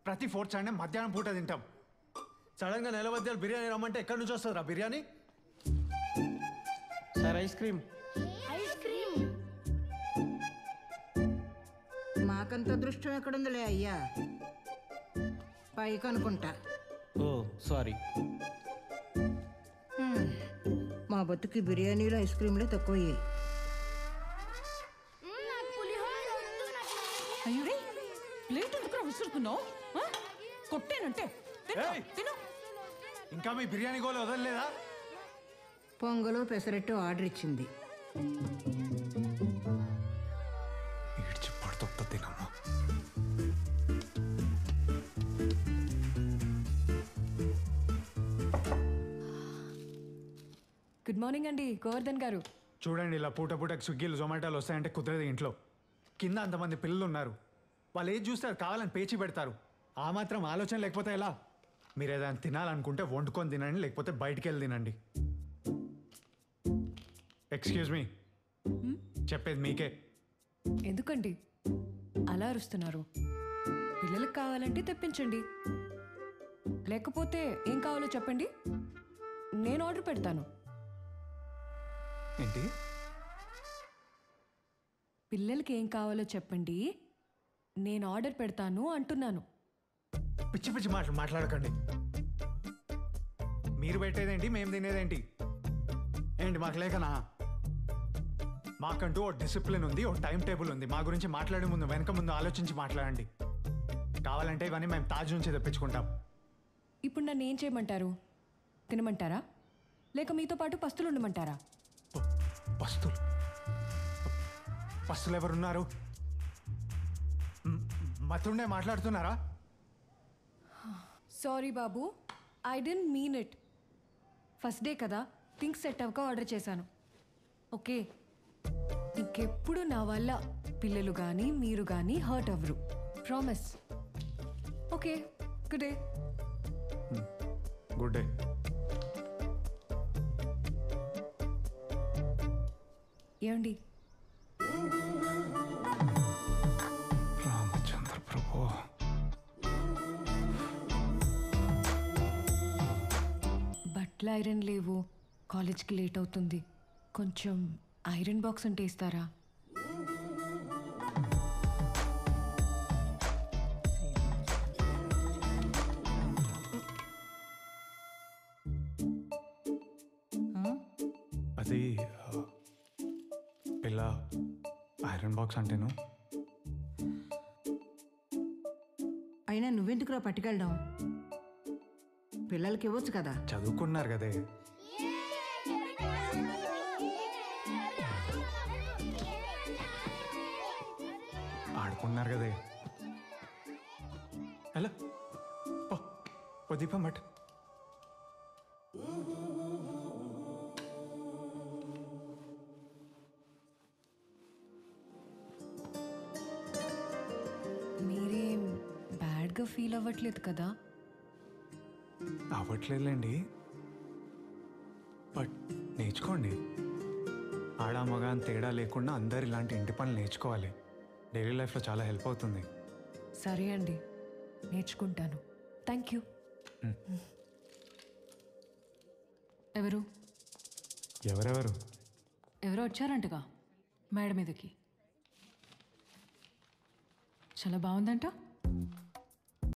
ప్రతి fourth Sunday మధ్యాహ్నం పూట తింటాం. సడన్గా నెల మధ్యాలు బిర్యానీ రమ్మంటే ఎక్కడి నుంచి వస్తుందిరా బిర్యానీ? Sir ice cream. మాకంత దృష్టం ఎక్కడుందిలే అయ్యా, పైకి అనుకుంటా. ఓ సారీ. మా బతుకి బిర్యానీలు ఐస్ క్రీమ్లే తక్కువయ్యాయి. అయ్యో ప్లేట్ ఎందుకు విసురుతున్నావు? కొట్టేనంటే ఇంకా మీ బిర్యానీ గోలు వదలలేదా? పొంగలు పెసరట్టు ఆర్డర్ ఇచ్చింది. తినమ్మా. గుడ్ మార్నింగ్ అండి గోవర్ధన్ గారు. చూడండి, ఇలా పూట పూటకు స్విగ్గీలు జొమాటోలు వస్తాయంటే కుదరదు. ఇంట్లో కింద అంతమంది పిల్లలు ఉన్నారు. వాళ్ళు ఏది చూస్తారు కావాలని పేచి పెడతారు. ఆ మాత్రం ఆలోచన లేకపోతే ఎలా? మీరు ఏదైనా తినాలనుకుంటే వండుకొని తినండి, లేకపోతే బయటికి వెళ్ళి తినండి. ఎక్స్క్యూజ్ మీ, చెప్పేది మీకే. ఎందుకండి అలా అరుస్తున్నారు? పిల్లలకు కావాలంటే తెప్పించండి, లేకపోతే ఏం కావాలో చెప్పండి, నేను ఆర్డర్ పెడతాను. ఏంటి? పిల్లలకి ఏం కావాలో చెప్పండి, నేను ఆర్డర్ పెడతాను అంటున్నాను. పిచ్చి పిచ్చి మాటలు మాట్లాడకండి. మీరు పెట్టేదేంటి, మేము తినేదేంటి? ఏంటి మాకు లేకనా? మాకంటూ ఓ డిసిప్లిన్ ఉంది, ఓ టైం టేబుల్ ఉంది. మా గురించి మాట్లాడే ముందు వెనక ముందు ఆలోచించి మాట్లాడండి. కావాలంటే ఇవన్నీ మేము తాజ్ నుంచి తెప్పించుకుంటాం. ఇప్పుడు నన్ను ఏం చేయమంటారు? తినమంటారా, లేక మీతో పాటు పస్తులు ఉండమంటారా? పస్తులు? పస్తులు ఎవరున్నారు? మతుండే మాట్లాడుతున్నారా? సారీ బాబు, I didn't mean it. First day కదా, థింగ్స్ సెట్ అవ్వక ఆర్డర్ చేశాను. ఓకే, ఇంకెప్పుడు నా వల్ల పిల్లలు కానీ మీరు కానీ హర్ట్ అవ్వరు, promise. Okay, good day. Good day. ఏమండి? రామచంద్ర ప్రభు. బట్టలు ఐరన్ లేవు, కాలేజ్కి లేట్ అవుతుంది, కొంచెం ఐరన్ బాక్స్ ఉంటే ఇస్తారా? అది ఇలా ఐరన్ బాక్స్ అంటేను. అయినా నువ్వెందుకురా పట్టుకెళ్ళడం? పిల్లలకి ఇవ్వచ్చు కదా. చదువుకున్నారు కదే. ఆడుకున్నారు కదే. ఎలా ఓ దీపం బట్. మీరేం బ్యాడ్గా ఫీల్ అవ్వట్లేదు కదా? అవ్వట్లేదులేండి, బట్ నేర్చుకోండి. ఆడ మగ అని తేడా లేకుండా అందరు ఇలాంటి ఇంటి పనులు నేర్చుకోవాలి. డైలీ లైఫ్లో చాలా హెల్ప్ అవుతుంది. సరే అండి, నేర్చుకుంటాను. Thank you. ఎవరు ఎవరెవరు? ఎవరో వచ్చారంటగా మేడ మీదకి. చాలా బాగుందంట.